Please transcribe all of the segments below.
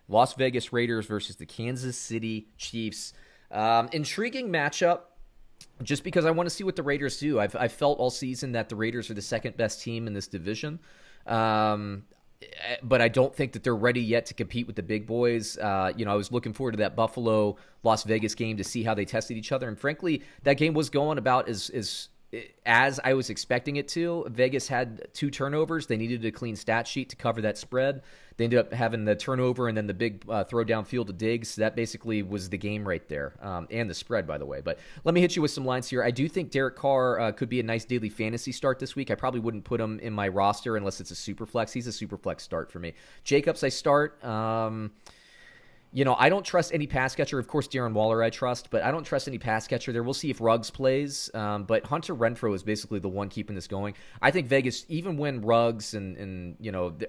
Las Vegas Raiders versus the Kansas City Chiefs. Intriguing matchup just because I want to see what the Raiders do. I've felt all season that the Raiders are the second best team in this division. But I don't think that they're ready yet to compete with the big boys. I was looking forward to that Buffalo Las Vegas game to see how they tested each other. And frankly, that game was going about as I was expecting it to. Vegas had 2 turnovers. They needed a clean stat sheet to cover that spread. They ended up having the turnover and then the big throw downfield to Diggs. That basically was the game right there, and the spread, by the way. But let me hit you with some lines here. I do think Derek Carr could be a nice daily fantasy start this week. I probably wouldn't put him in my roster unless it's a super flex. He's a super flex start for me. Jacobs, I start. I don't trust any pass catcher. Of course, Darren Waller I trust, but I don't trust any pass catcher there. We'll see if Ruggs plays. But Hunter Renfrow is basically the one keeping this going. I think Vegas, even when Ruggs and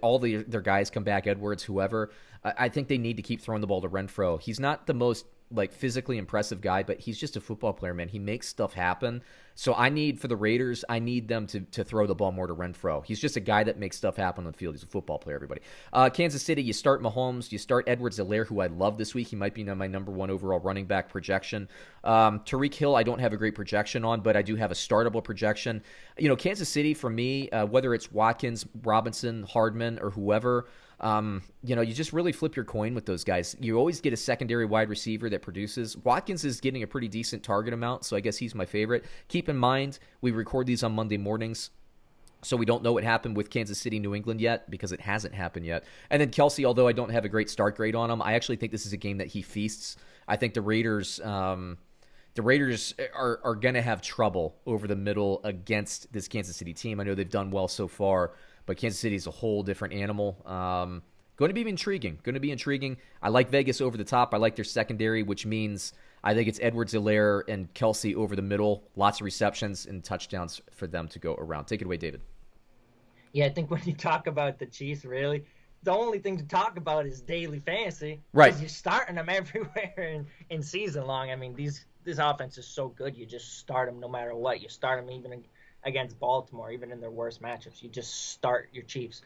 all their guys come back, Edwards, whoever, I think they need to keep throwing the ball to Renfrow. He's not the most physically impressive guy, but he's just a football player, man. He makes stuff happen. So for the Raiders, I need them to throw the ball more to Renfrow. He's just a guy that makes stuff happen on the field. He's a football player, everybody. Kansas City, you start Mahomes, you start Edwards-Helaire, who I love this week. He might be my number 1 overall running back projection. Tariq Hill, I don't have a great projection on, but I do have a startable projection. Kansas City, for me, whether it's Watkins, Robinson, Hardman, or whoever, you just really flip your coin with those guys. You always get a secondary wide receiver that produces. Watkins is getting a pretty decent target amount, so I guess he's my favorite. Keep in mind, we record these on Monday mornings, so we don't know what happened with Kansas City, New England yet, because it hasn't happened yet. And then Kelsey, although I don't have a great start grade on him, I actually think this is a game that he feasts. I think the Raiders are going to have trouble over the middle against this Kansas City team. I know they've done well so far, but Kansas City is a whole different animal. Going to be intriguing. I like Vegas over the top. I like their secondary, which means I think it's Edwards-Helaire and Kelsey over the middle. Lots of receptions and touchdowns for them to go around. Take it away, David. Yeah, I think when you talk about the Chiefs, really, the only thing to talk about is daily fantasy. Right. Because you're starting them everywhere in season long. I mean, this offense is so good. You just start them no matter what. You start them even against Baltimore, even in their worst matchups. You just start your Chiefs.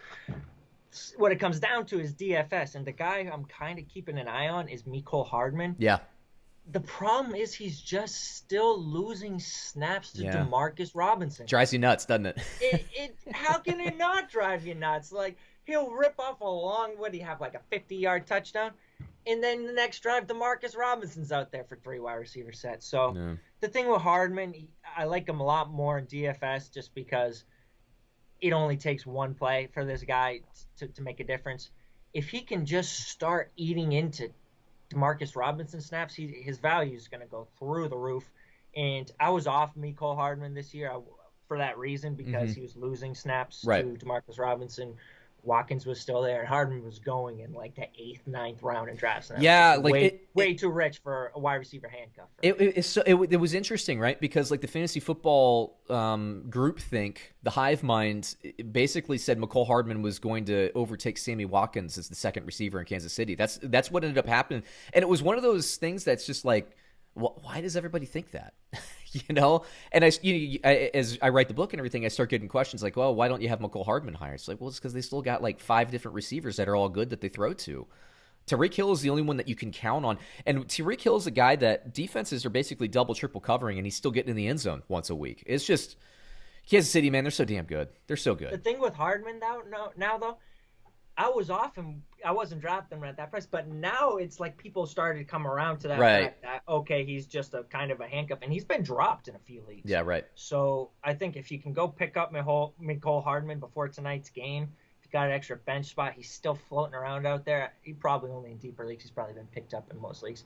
What it comes down to is DFS, and the guy I'm kind of keeping an eye on is Mecole Hardman. Yeah. The problem is he's just still losing snaps to Demarcus Robinson. Drives you nuts, doesn't it? How can it not drive you nuts? Like, he'll rip off a long, what do you have, like a 50-yard touchdown? And then the next drive, Demarcus Robinson's out there for 3 wide receiver sets. So The thing with Hardman, I like him a lot more in DFS just because it only takes one play for this guy to make a difference. If he can just start eating into Demarcus Robinson snaps, his value is going to go through the roof. And I was off Mecole Hardman this year for that reason, because he was losing snaps to Demarcus Robinson. Watkins was still there, and Hardman was going in like the 8th, 9th round in drafts. Way too rich for a wide receiver handcuff. It was interesting, right? Because the fantasy football groupthink, the hive mind, basically said Mecole Hardman was going to overtake Sammy Watkins as the second receiver in Kansas City. That's what ended up happening, and it was one of those things that's just like, why does everybody think that? And as I write the book and everything, I start getting questions like, well, why don't you have Mecole Hardman higher? It's like, well, it's because they still got 5 different receivers that are all good that they throw to. Tariq Hill is the only one that you can count on. And Tariq Hill is a guy that defenses are basically double, triple covering, and he's still getting in the end zone once a week. It's just, Kansas City, man, they're so damn good. They're so good. The thing with Hardman now though, I was off him. I wasn't drafting him at that price, but now it's like people started to come around to that fact that, okay, he's just a kind of a handcuff, and he's been dropped in a few leagues. Yeah, right. So I think if you can go pick up Mecole Hardman before tonight's game, if you got an extra bench spot, he's still floating around out there. He probably only in deeper leagues. He's probably been picked up in most leagues.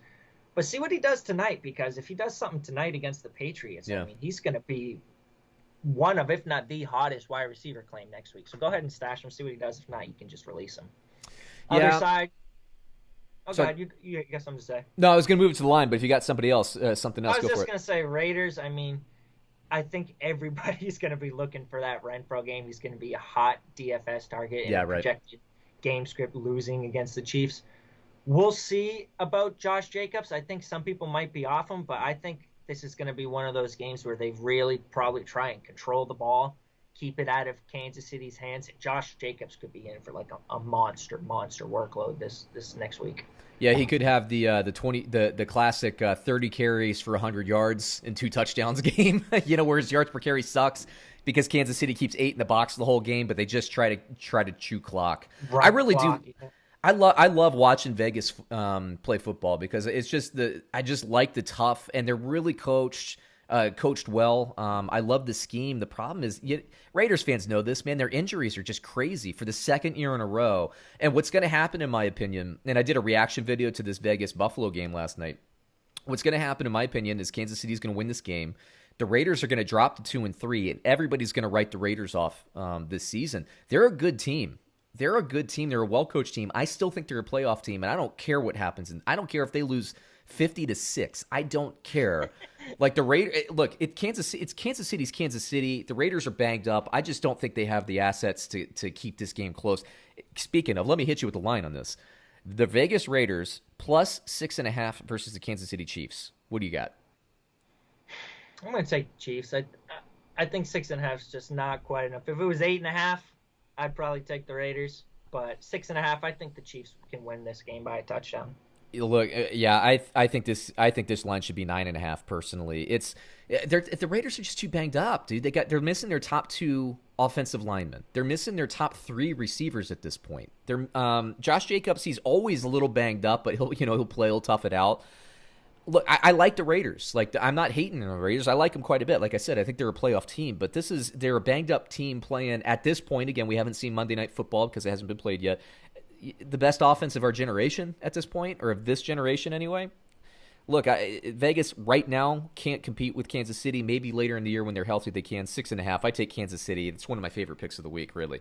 But see what he does tonight, because if he does something tonight against the Patriots, I mean, he's going to be one of, if not the hottest wide receiver claim next week. So go ahead and stash him, see what he does. If not, you can just release him. Other side. Oh, so, God, you got something to say? No, I was going to move it to the line, but if you got something else, go for it. I was just going to say Raiders. I mean, I think everybody's going to be looking for that Renfrow game. He's going to be a hot DFS target in a projected game script losing against the Chiefs. We'll see about Josh Jacobs. I think some people might be off him, but I think this is going to be one of those games where they really probably try and control the ball, keep it out of Kansas City's hands. Josh Jacobs could be in for like a monster workload this next week. Yeah, he could have the classic 30 carries for 100 yards and 2 touchdowns game. Where his yards per carry sucks because Kansas City keeps 8 in the box the whole game, but they just try to chew clock. Right, I really clock, do. yeah. I love watching Vegas play football because it's just I just like the tough, and they're really coached well. I love the scheme. The problem is, Raiders fans know this, man. Their injuries are just crazy for the second year in a row. And what's going to happen, in my opinion, and I did a reaction video to this Vegas-Buffalo game last night. What's going to happen, in my opinion, is Kansas City's going to win this game. The Raiders are going to drop to 2-3, and everybody's going to write the Raiders off this season. They're a good team. They're a good team. They're a well-coached team. I still think they're a playoff team, and I don't care what happens. And I don't care if they lose 50-6. I don't care. Like the Raiders, look, it's Kansas City's Kansas City. The Raiders are banged up. I just don't think they have the assets to keep this game close. Speaking of, let me hit you with the line on this. The Vegas Raiders plus 6.5 versus the Kansas City Chiefs. What do you got? I'm going to take Chiefs. I think 6.5 is just not quite enough. If it was 8.5, I'd probably take the Raiders. But 6.5, I think the Chiefs can win this game by a touchdown. Look, yeah, I think this line should be 9.5. Personally, the Raiders are just too banged up, dude. They're missing their top 2 offensive linemen. They're missing their top 3 receivers at this point. Josh Jacobs, he's always a little banged up, but he'll play, he'll tough it out. Look, I like the Raiders. Like, I'm not hating on the Raiders. I like them quite a bit. Like I said, I think they're a playoff team, but they're a banged up team playing at this point. Again, we haven't seen Monday Night Football because it hasn't been played yet. The best offense of our generation at this point, or of this generation anyway. Look, Vegas right now can't compete with Kansas City. Maybe later in the year when they're healthy they can. 6.5. I take Kansas City. It's one of my favorite picks of the week, really.